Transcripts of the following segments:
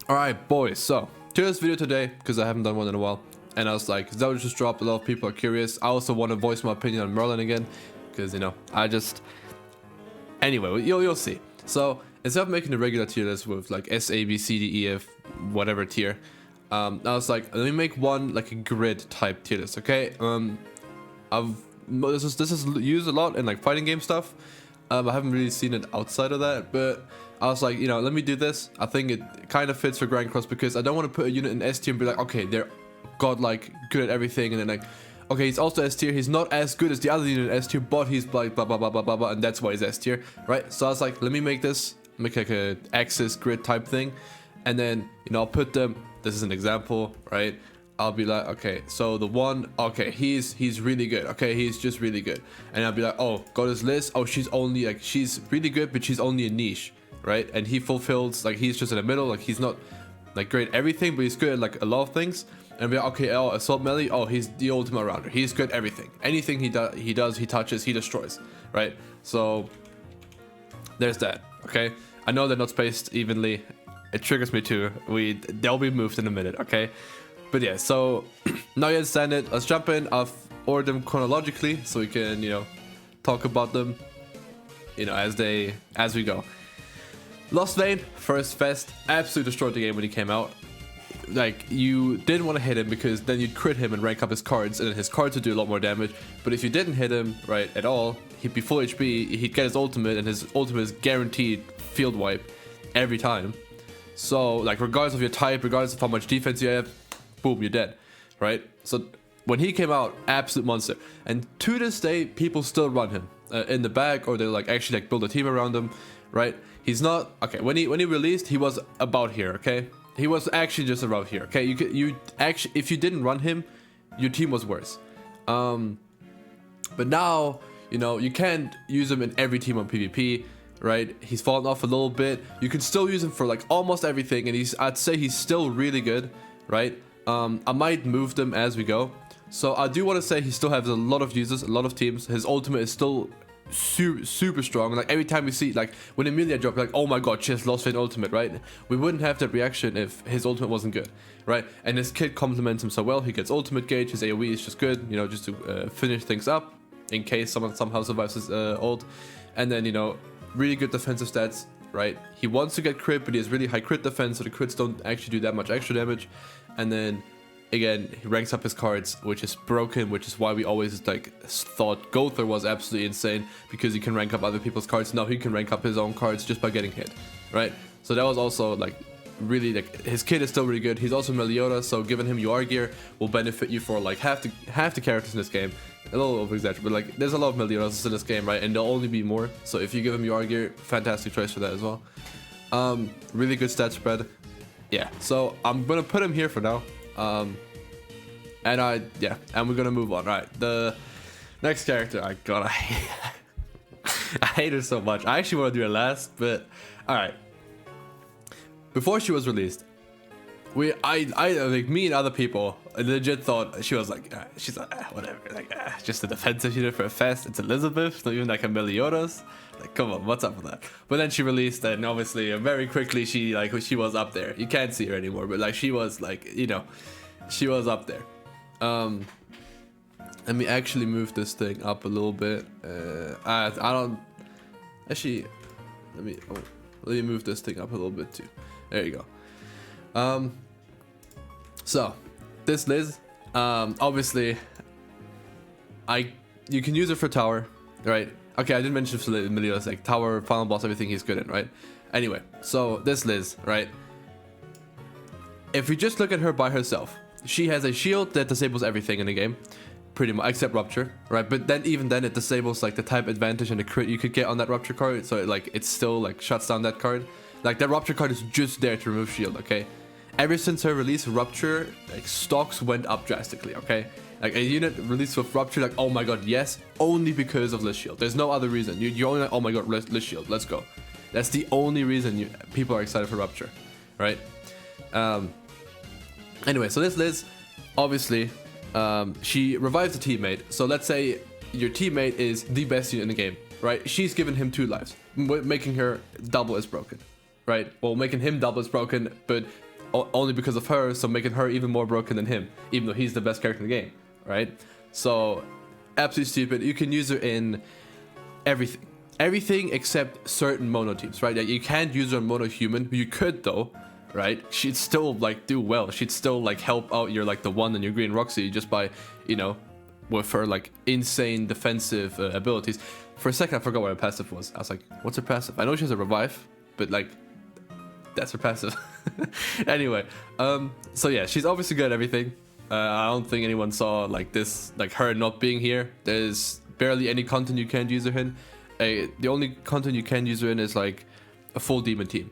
Alright boys, so to this video today, because I haven't done one in a while, and I was like, Zeldris just dropped, a lot of people are curious. I also want to voice my opinion on Merlin again, because you know, anyway, you'll see. So instead of making a regular tier list with like S, A, B, C, D, E, F, whatever tier, I was like, let me make one like a grid type tier list, okay? This is used a lot in like fighting game stuff. I haven't really seen it outside of that, but I was like, you know, let me do this. I think it kind of fits for Grand Cross because I don't want to put a unit in S tier and be like, okay, they're godlike good at everything, and then like, okay, he's also S tier. He's not as good as the other unit in S tier, but he's like blah blah blah blah blah blah, and that's why he's S tier, right? So I was like, let me make like a axis grid type thing, and then you know I'll put them. This is an example, right? I'll be like, okay, so the one, okay, he's really good, okay, he's just really good, and I'll be like, oh, got his list. Oh, she's only like, she's really good, but she's only a niche, right? And he fulfills, like, he's just in the middle, like he's not like great at everything, but he's good at like a lot of things. And I'll be like, okay, oh, Assault Melee, oh, he's the ultimate rounder, he's good at everything, anything he touches, he destroys, right? So there's that. Okay, I know they're not spaced evenly, it triggers me too. They'll be moved in a minute, okay? But yeah, so now you understand it. Let's jump in. I've ordered them chronologically so we can, you know, talk about them, you know, as we go. Lostvayne, first fest, absolutely destroyed the game when he came out. Like, you didn't want to hit him because then you'd crit him and rank up his cards, and then his cards would do a lot more damage. But if you didn't hit him, right, at all, he'd be full HP, he'd get his ultimate, and his ultimate is guaranteed field wipe every time. So, like, regardless of your type, regardless of how much defense you have, boom, you're dead, right? So when he came out, absolute monster, and to this day people still run him in the back, or they like actually like build a team around him, right? He's not okay. When he released, he was about here, okay? He was actually just around here, okay? You actually, if you didn't run him, your team was worse. But now, you know, you can't use him in every team on PvP, right? He's fallen off a little bit. You can still use him for like almost everything, and I'd say he's still really good, right? I might move them as we go. So I do want to say he still has a lot of users, a lot of teams. His ultimate is still super strong. Like every time we see, like when Emilia dropped, like, oh my god, she has Lostvayne ultimate, right? We wouldn't have that reaction if his ultimate wasn't good, right? And his kit complements him so well. He gets ultimate gauge, his AoE is just good, you know, just to finish things up in case someone somehow survives his ult. And then, you know, really good defensive stats, right? He wants to get crit, but he has really high crit defense, so the crits don't actually do that much extra damage. And then again, he ranks up his cards, which is broken, which is why we always like thought Gother was absolutely insane, because he can rank up other people's cards. Now he can rank up his own cards just by getting hit, right? So that was also like really, like, his kit is still really good. He's also Meliodas, so giving him UR gear will benefit you for like half the characters in this game. A little over exaggerated, but like there's a lot of Meliodas in this game, right? And there'll only be more. So if you give him UR gear, fantastic choice for that as well. Really good stat spread. Yeah, so I'm gonna put him here for now. And we're gonna move on. Right, the next character, I hate her so much. I actually want to do her last, but all right. Before she was released, I like, me and other people legit thought she was like, she's like, whatever, like, just a defensive unit for a fest. It's Elizabeth, not even like a Meliodas. Like, come on, what's up with that? But then she released, and obviously very quickly she was up there. You can't see her anymore, but like she was like, you know, she was up there. Let me actually move this thing up a little bit. I don't actually. Let me move this thing up a little bit too. There you go. So this Liz, obviously, you can use it for tower, right? Okay, I didn't mention Meliodas, like tower, final boss, everything he's good in, right? Anyway, so this Liz, right? If we just look at her by herself, she has a shield that disables everything in the game, pretty much, except Rupture, right? But then even then it disables like the type advantage and the crit you could get on that Rupture card, so it still like shuts down that card. Like that Rupture card is just there to remove shield, okay? Ever since her release, Rupture, like, stocks went up drastically, okay? Like a unit released with Rupture, like, oh my god, yes, only because of Liz Shield. There's no other reason. You're only like, oh my god, Liz Shield, let's go. That's the only reason people are excited for Rupture, right? Anyway, so this Liz, obviously, she revives a teammate. So let's say your teammate is the best unit in the game, right? She's given him 2 lives, making her double as broken, right? Well, making him double as broken, but only because of her, so making her even more broken than him, even though he's the best character in the game, right? So absolutely stupid. You can use her in everything except certain mono teams, right? You can't use her on mono human. You could though, right? She'd still like do well. She'd still like help out your like the one and your green Roxy just by, you know, with her like insane defensive abilities. For a second I forgot what her passive was. I was like, what's her passive? I know she has a revive, but like that's her passive. Anyway, so yeah, she's obviously good at everything. I don't think anyone saw like this, like her not being here. There's barely any content you can use her in. The only content you can use her in is like a full demon team,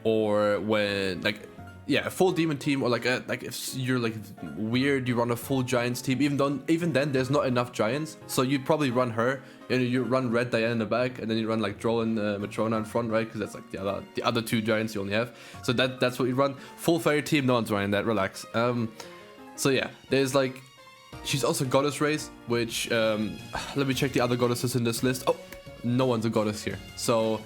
or when like a full demon team, or like if you're like weird, you run a full giants team. Even then, there's not enough giants, so you'd probably run her. And you run Red Diana in the back, and then you run like Droll and Matrona in front, right? Because that's like the other two giants you only have. So that's what you run. Full fairy team, no one's running that. Relax. So yeah, there's like, she's also goddess race, which let me check the other goddesses in this list. Oh, no one's a goddess here. So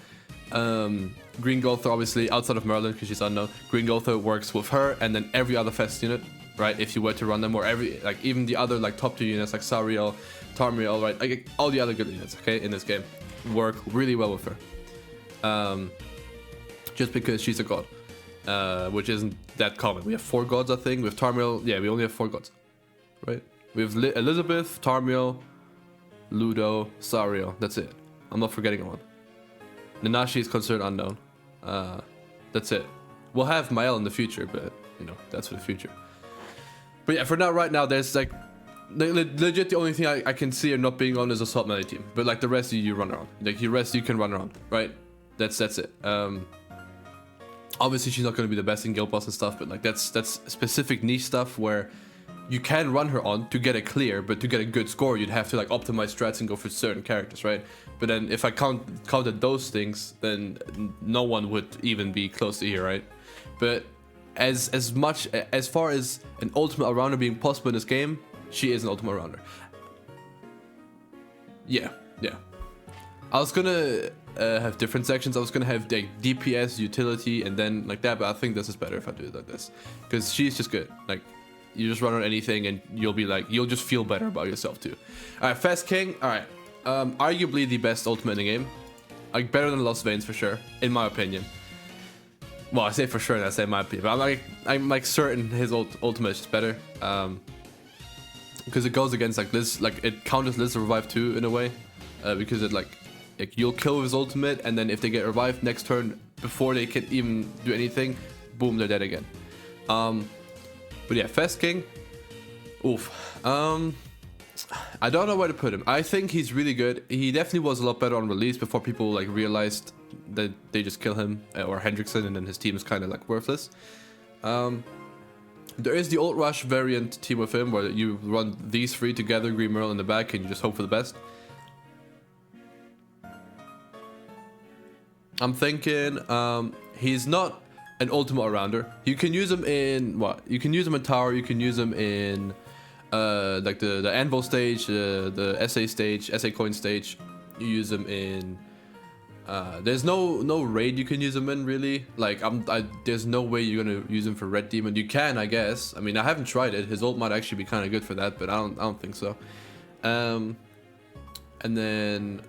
Green Gotha, obviously outside of Merlin because she's unknown. Green Gotha works with her, and then every other fest unit, right? If you were to run them, or even the other like top tier units like Sariel, Tarmiel, right? Like all the other good units, okay, in this game work really well with her. Just because she's a god, which isn't that common. We have 4 gods, I think. With Tarmiel, yeah, we only have 4 gods, right? We have Elizabeth, Tarmiel, Ludo, Sariel. That's it. I'm not forgetting one. Nanashi is considered unknown. That's it. We'll have Mael in the future, but you know, that's for the future. But yeah, for now, right now, there's like legit the only thing I can see her not being on is Assault Melee team. But like the rest you run around. Like the rest you can run around, right? That's it. Obviously she's not going to be the best in Guild Boss and stuff, but like that's specific niche stuff where you can run her on to get a clear, but to get a good score you'd have to like optimize strats and go for certain characters, right? But then if I counted those things, then no one would even be close to here, right? But as far as an ultimate all-rounder being possible in this game, she is an ultimate all-rounder. Yeah. I was gonna have different sections. I was gonna have like DPS, utility, and then like that, but I think this is better if I do it like this, because she's just good. Like you just run on anything and you'll just feel better about yourself too. All right, Fast King. All right, arguably the best ultimate in the game, like better than Lostvayne's for sure, in my opinion. Well, I say for sure, and I say my opinion, but I'm like certain his ultimate is just better. Because it goes against like this, like it counters Liz revive too in a way, because it like you'll kill with his ultimate, and then if they get revived next turn before they can even do anything, boom, they're dead again. But yeah, Fast King, oof. I don't know where to put him. I think he's really good. He definitely was a lot better on release before people like realized that they just kill him or Hendrickson, and then his team is kind of like worthless. There is the Old Rush variant team with him where you run these 3 together, Green Merle in the back, and you just hope for the best. I'm thinking he's not an ultimate all-rounder. You can use him in what? You can use him in tower, you can use him in like the Anvil stage, the SA stage, SA coin stage. You use him in there's no raid you can use him in really. Like there's no way you're gonna use him for Red Demon. You can, I guess. I mean, I haven't tried it. His ult might actually be kind of good for that, but I don't think so. And then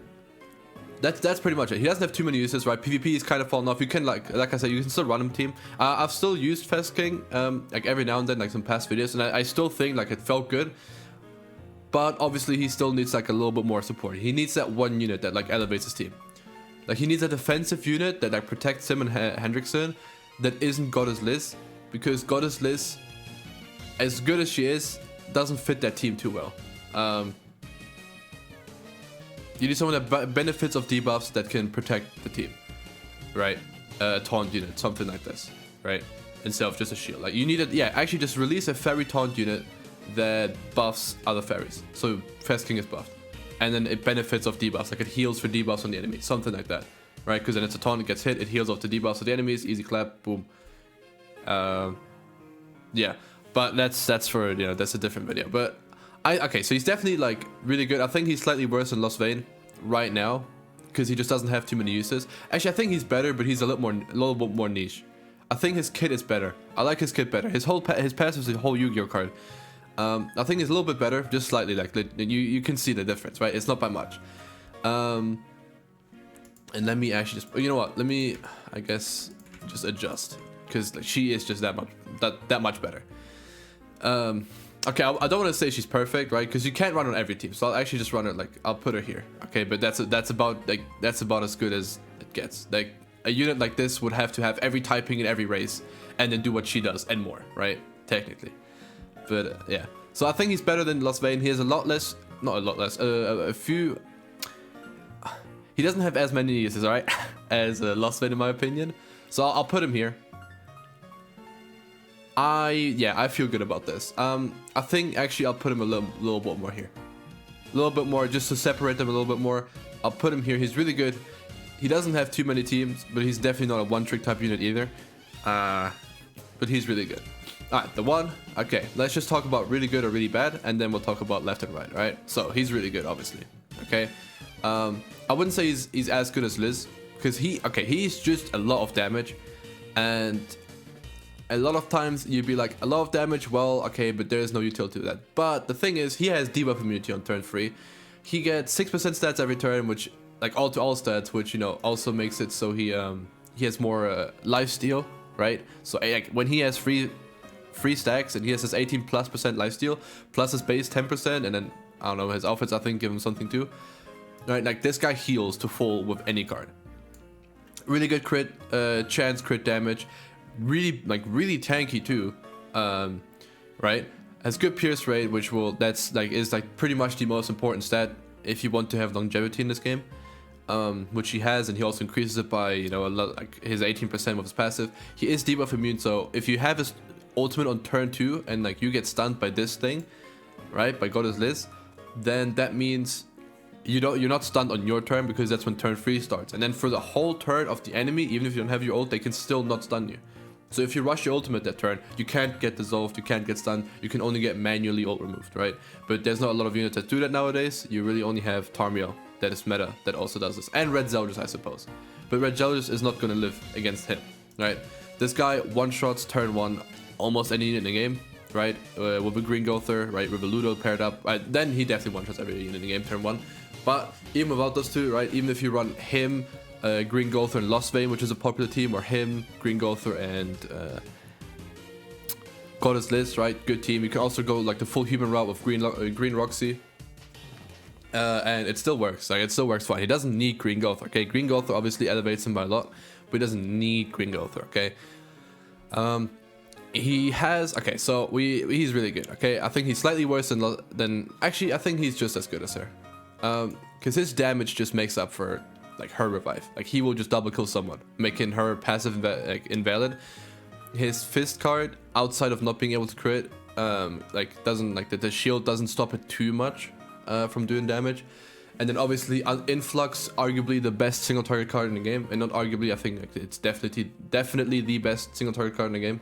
that's pretty much it. He doesn't have too many uses, right? PvP is kind of fallen off. You can like I said, you can still run him team. I've still used Fast King like every now and then, like some past videos, and I still think like it felt good. But obviously he still needs like a little bit more support. He needs that one unit that like elevates his team. Like he needs a defensive unit that like protects him and Hendrickson that isn't Goddess Liz, because Goddess Liz, as good as she is, doesn't fit that team too well. You need someone that benefits of debuffs that can protect the team, right? A taunt unit, something like this, right? Instead of just a shield. Like you need it, yeah, actually just release a fairy taunt unit that buffs other fairies. So Fast King is buffed. And then it benefits of debuffs, like it heals for debuffs on the enemy, something like that, right? Because then it's a taunt, it gets hit, it heals off the debuffs of the enemies, easy clap, boom. Yeah, but that's for, you know, that's a different video. But okay, so he's definitely like really good. I think he's slightly worse than Lostvayne right now because he just doesn't have too many uses. Actually, I think he's better, but he's a little bit more niche. I think his kit is better. I like his kit better. His passive is a whole Yu-Gi-Oh card. I think it's a little bit better, just slightly. Like you can see the difference, right? It's not by much. And let me actually just, you know what? Let me, I guess, just adjust, because like, she is just that much better. Okay, I don't want to say she's perfect, right? Because you can't run on every team, so I'll actually just run her like, I'll put her here. Okay, but that's about as good as it gets. Like a unit like this would have to have every typing in every race, and then do what she does and more, right? Technically, but yeah. So I think he's better than Lostvayne. He has a lot less, not a lot less, a few. He doesn't have as many uses, right, as Lostvayne in my opinion. So I'll put him here. I feel good about this. I think actually I'll put him a little bit more here. A little bit more, just to separate them a little bit more. I'll put him here. He's really good. He doesn't have too many teams, but he's definitely not a one-trick type unit either. But he's really good. Alright, the one. Okay, let's just talk about really good or really bad, and then we'll talk about left and right, right? So he's really good, obviously. Okay. I wouldn't say he's as good as Liz, because he's just a lot of damage, and a lot of times you'd be like, a lot of damage, well, okay, but there's no utility to that. But the thing is, he has debuff immunity on turn 3. He gets 6% stats every turn, which, like, all to all stats, which, you know, also makes it so he has more lifesteal, right? So like, when he has free stacks and he has his 18+% lifesteal, plus his base 10%, and then, I don't know, his outfits, I think, give him something too. Right, like, this guy heals to full with any card. Really good crit chance, crit damage. Really tanky too, right? Has good pierce rate, which is pretty much the most important stat if you want to have longevity in this game, which he has, and he also increases it by, you know, a lot, like his 18% with his passive. He is debuff immune, so if you have his ultimate on turn 2 and like you get stunned by this thing, right, by Goddess Liz, then that means you're not stunned on your turn, because that's when turn 3 starts, and then for the whole turn of the enemy, even if you don't have your ult, they can still not stun you. So if you rush your ultimate that turn, you can't get dissolved, you can't get stunned, you can only get manually ult removed, right? But there's not a lot of units that do that nowadays. You really only have Tarmiel, that is meta, that also does this, and Red Zeldris, I suppose. But Red Zeldris is not going to live against him, right? This guy one-shots turn 1 almost any unit in the game, right? With a Green Gother, right? With a Ludo paired up, right? Then he definitely one-shots every unit in the game turn 1. But even without those two, right? Even if you run him, Green Gother and Lostvayne, which is a popular team, or him, Green Gother and Goddess Liz, right? Good team. You can also go like the full human route with Green Roxy, and it still works. Like, it still works fine. He doesn't need Green Gother. Okay, Green Gother obviously elevates him by a lot, but he doesn't need Green Gother. Okay. He has so he's really good. Okay, I think he's slightly worse than actually. I think he's just as good as her, because his damage just makes up for like her revive. Like, he will just double kill someone, making her passive invalid. His fist card, outside of not being able to crit, doesn't the shield doesn't stop it too much from doing damage. And then obviously Influx, arguably the best single target card in the game, and not arguably, I think it's definitely the best single target card in the game.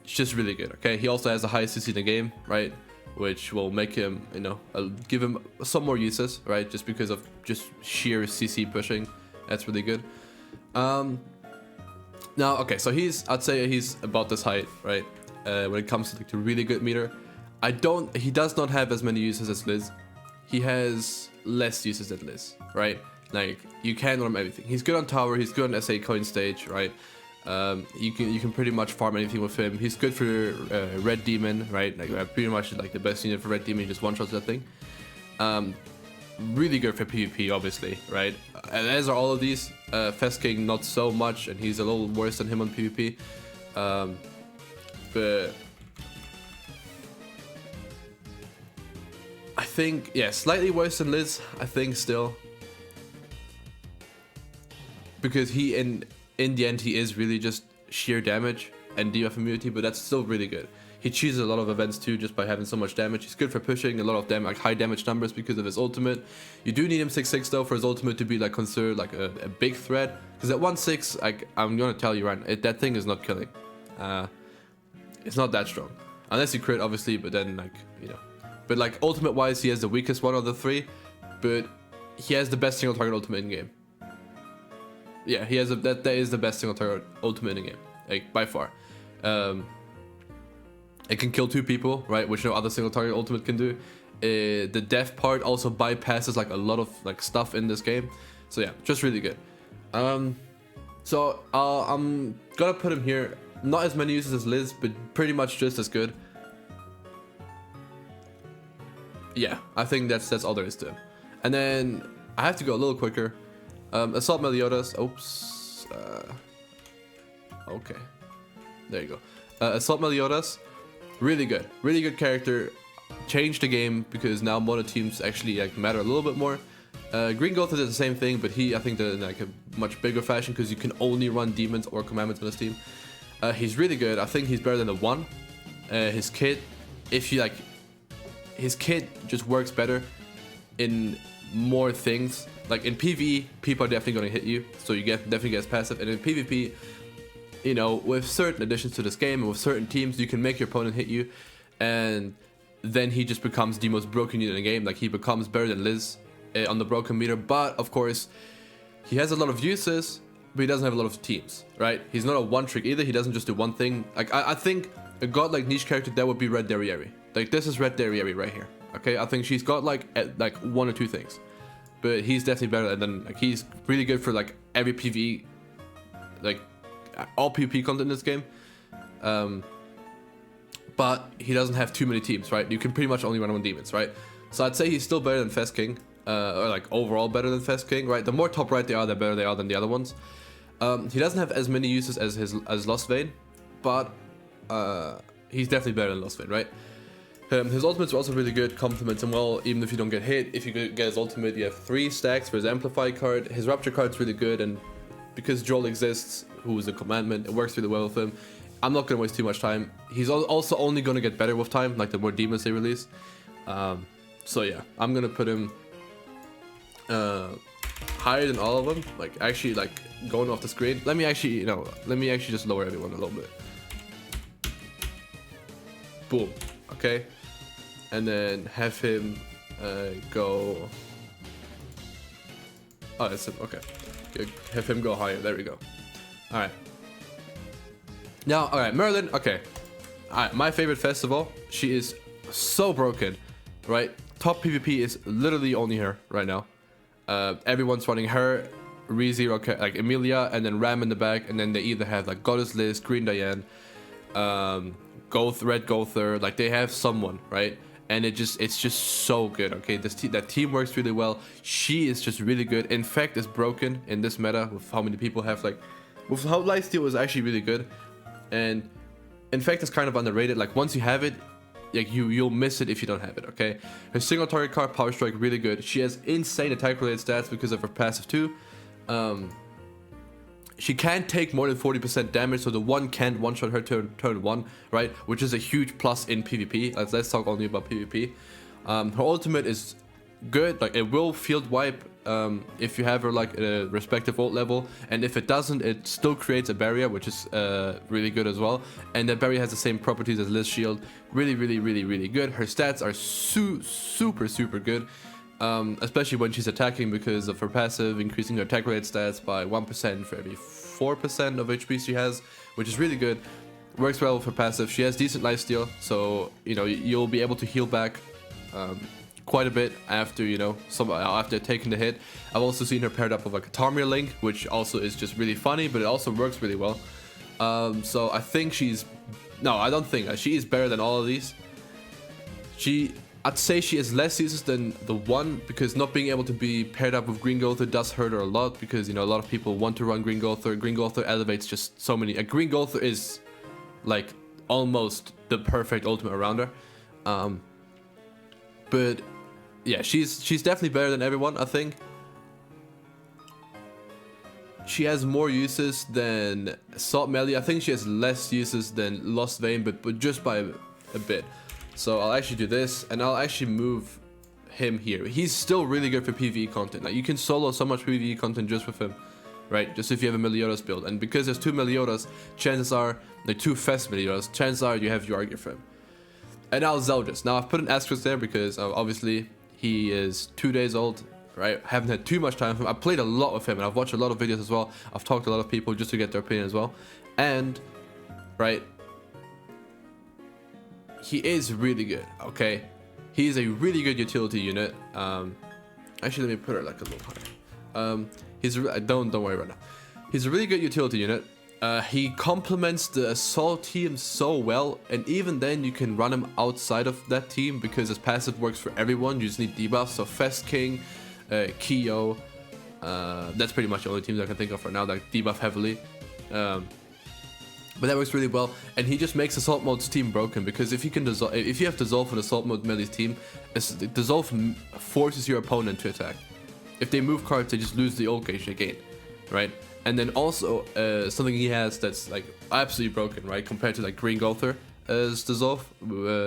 It's just really good. Okay, he also has the highest CC in the game, right? Which will make him, you know, give him some more uses, right? Just because of just sheer CC pushing. That's really good. Now, okay, so I'd say he's about this height, right? When it comes to like the really good meter. He does not have as many uses as Liz. He has less uses than Liz, right? Like, you can run him everything. He's good on tower, he's good on SA coin stage, right? You can pretty much farm anything with him. He's good for Red Demon, right? Like, pretty much like the best unit for Red Demon. He just one shots that thing. Really good for PvP, obviously, right? And as are all of these. Fest King not so much, and he's a little worse than him on PvP. But I think, yeah, slightly worse than Liz. I think still, because he in the end, he is really just sheer damage and debuff immunity, but that's still really good. He cheeses a lot of events too, just by having so much damage. He's good for pushing a lot of damage, like high damage numbers, because of his ultimate. You do need him 6/6 though for his ultimate to be like considered like a big threat, because at 1/6, like, I'm gonna tell you right, that thing is not killing. It's not that strong, unless you crit, obviously. But then, like, you know, but like ultimate wise, he has the weakest one of the 3, but he has the best single target ultimate in game. yeah, he has that is the best single target ultimate in the game, like by far. It can kill 2 people, right, which no other single target ultimate can do. The death part also bypasses like a lot of like stuff in this game. So yeah, just really good. So I'm gonna put him here. Not as many uses as Liz, but pretty much just as good. Yeah, I think that's all there is to him. And then I have to go a little quicker. Assault Meliodas. Oops. Okay. There you go. Assault Meliodas. Really good character. Changed the game because now mono teams actually like matter a little bit more. Green Gotha did the same thing, but I think did in like a much bigger fashion because you can only run demons or commandments on this team. He's really good. I think he's better than the 1. His kit, his kit just works better in more things. Like in PvE, people are definitely going to hit you, so you definitely get passive. And in PvP, you know, with certain additions to this game and with certain teams, you can make your opponent hit you, and then he just becomes the most broken unit in the game. Like he becomes better than Liz on the broken meter. But of course, he has a lot of uses, but he doesn't have a lot of teams, right? He's not a one trick either. He doesn't just do one thing. Like I think a godlike niche character that would be Red Derriere. Like this is Red Derriere right here. Okay, I think she's got like 1 or 2 things, but he's definitely better than like he's really good for like every PvE, like all PvP content in this game. But he doesn't have too many teams, right? You can pretty much only run on demons, right? So I'd say he's still better than Fest King, or like overall better than Fest King, right? The more top right they are, the better they are than the other ones. He doesn't have as many uses as Lostvayne, but he's definitely better than Lostvayne, right? His ultimates are also really good, complements him well, even if you don't get hit. If you get his ultimate, you have 3 stacks for his Amplify card. His Rupture card's really good, and because Joel exists, who is a commandment, it works really well with him. I'm not going to waste too much time. He's also only going to get better with time, like the more demons they release. So yeah, I'm going to put him higher than all of them. Like actually like going off the screen. Let me actually just lower everyone a little bit. Boom. Okay. And then have him go... Oh, that's him. Okay. Have him go higher. There we go. Alright. Now, alright, Merlin. Okay. Alright, my favorite festival. She is so broken. Right? Top PvP is literally only her right now. Everyone's running her, ReZero, like Emilia, and then Ram in the back. And then they either have like Goddess Liz, Green Diane, Red Gother. Like they have someone, right? And it's just so good. Okay, that team works really well. She is just really good. Infect is broken in this meta with how many people have like, with how Lifesteal is actually really good, and Infect is kind of underrated. Like once you have it, like you'll miss it if you don't have it. Okay, her single target card, Power Strike, really good. She has insane attack related stats because of her passive too. She can't take more than 40% damage, so the 1 can't one-shot her turn 1, right? Which is a huge plus in PvP. Let's talk only about PvP. Her ultimate is good. Like it will field wipe if you have her like at a respective ult level, and if it doesn't, it still creates a barrier, which is really good as well. And that barrier has the same properties as Liz Shield. Really good. Her stats are super good. Especially when she's attacking because of her passive, increasing her attack rate stats by 1% for every 4% of HP she has, which is really good. Works well with her passive. She has decent lifesteal, so you know you'll be able to heal back quite a bit after after taking the hit. I've also seen her paired up with like a Tarmir Link, which also is just really funny, but it also works really well. So I think she is better than all of these. I'd say she has less uses than the 1, because not being able to be paired up with Green Gother does hurt her a lot, because a lot of people want to run Green Gother. Green Gother elevates just so many. Green Gother is like almost the perfect ultimate around her. But yeah, she's definitely better than everyone, I think. She has more uses than Assault Melee. I think she has less uses than Lostvayne, but just by a bit. So I'll actually do this, and I'll actually move him here. He's still really good for PvE content. Like you can solo so much PvE content just with him, right? Just if you have a Meliodas build. And because there's 2 Meliodas, chances are, like 2 Fest Meliodas, chances are you have Yargir for him. And now Zeldris. Now I've put an asterisk there because obviously he is 2 days old. right? Haven't had too much time with him. I played a lot with him, and I've watched a lot of videos as well. I've talked to a lot of people just to get their opinion as well. And, right, he is really good, okay? He's a really good utility unit. Actually, let me put it like a little higher. Don't worry right now. He's a really good utility unit. He complements the assault team so well, and even then you can run him outside of that team because his passive works for everyone. You just need debuffs. So Fest King, Kyo, that's pretty much the only teams I can think of right now that debuff heavily. But that works really well, and he just makes Assault Mode's team broken because if you have Dissolve on Assault Mode Melee's team, Dissolve forces your opponent to attack. If they move cards, they just lose the ult gauge again, right? And then also something he has that's like absolutely broken, right? Compared to like Green Gulther as Dissolve,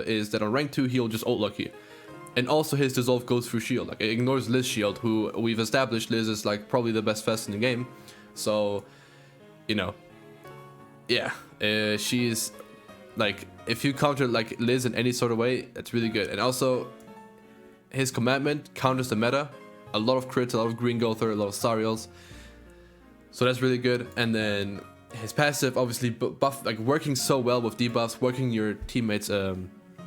is that on rank 2 he'll just ult lock you. And also his Dissolve goes through shield, like it ignores Liz shield, who we've established Liz is like probably the best Fest in the game. So, you know, yeah, she's like, if you counter like Liz in any sort of way, that's really good. And also his commandment counters the meta, a lot of crits, a lot of Green Gulther, a lot of Sariels. So that's really good. And then his passive, obviously buff, like working so well with debuffs, working your teammates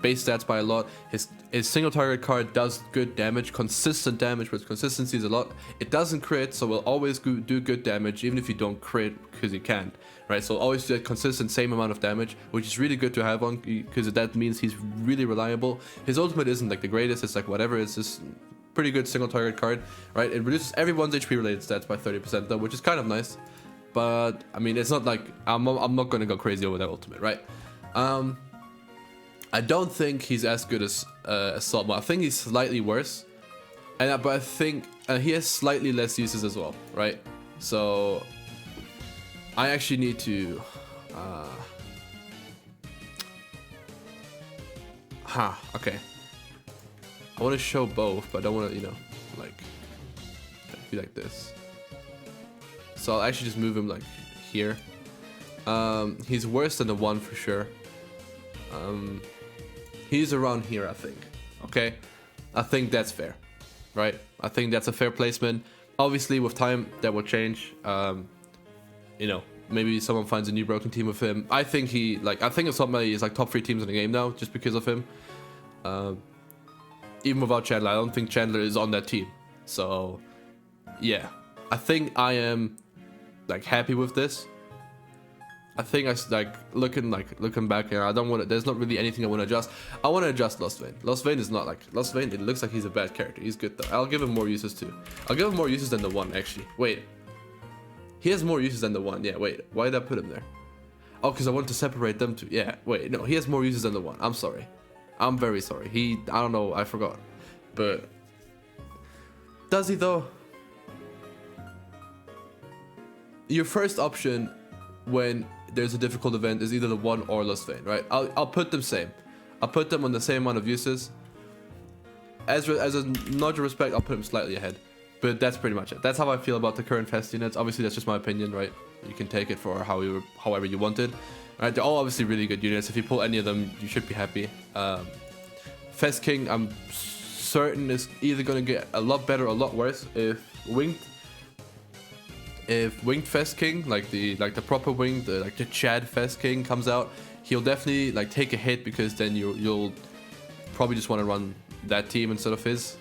base stats by a lot. His single target card does good damage, consistent damage, which consistency is a lot. It doesn't crit, so will always do good damage, even if you don't crit, because you can't, right? So always do a consistent same amount of damage, which is really good to have on, because that means he's really reliable. His ultimate isn't like the greatest, it's like whatever, it's just pretty good single target card, right? It reduces everyone's HP related stats by 30% though, which is kind of nice. But I mean, it's not like I'm not gonna go crazy over that ultimate, right? I don't think he's as good as Assault Mode. I think he's slightly worse, but I think he has slightly less uses as well, right? So I actually need to okay. I want to show both, but I don't want to, you know, like be like this. So I'll actually just move him like here. He's worse than the one for sure. He's around here, I think. Okay, I think that's fair, right? I think that's a fair placement. Obviously, with time, that will change. You know, maybe someone finds a new broken team with him. I think Assault Melee is like top 3 teams in the game now, just because of him. Even without Chandler, I don't think Chandler is on that team. So, yeah, I think I am like happy with this. I think I like looking back, and I don't want to. There's not really anything I want to adjust. I want to adjust Lostvayne. Lostvayne is not like Lostvayne. It looks like he's a bad character. He's good though. I'll give him more uses too. I'll give him more uses than the one actually. Wait, he has more uses than the one. Yeah, wait. Why did I put him there? Oh, because I want to separate them two. Yeah, wait. No, he has more uses than the one. I'm sorry. I'm very sorry. I don't know. I forgot. But does he though? Your first option when there's a difficult event is either the one or Lostvayne, right? I'll put them same. I'll put them on the same amount of uses. As a nod of respect, I'll put them slightly ahead. But that's pretty much it. That's how I feel about the current Fest units. Obviously, that's just my opinion, right? You can take it for however you want it. Right? They're all obviously really good units. If you pull any of them, you should be happy. Fest King, I'm certain is either gonna get a lot better or a lot worse if Winged Fest King, like the proper winged, like the Chad Fest King comes out, he'll definitely like take a hit, because then you'll probably just want to run that team instead of his,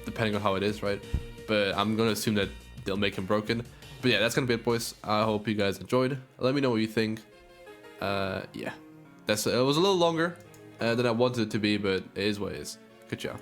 depending on how it is, right? But I'm gonna assume that they'll make him broken. But yeah, that's gonna be it, boys. I hope you guys enjoyed. Let me know what you think. Yeah, it was a little longer than I wanted it to be, but it is what it is. Good job.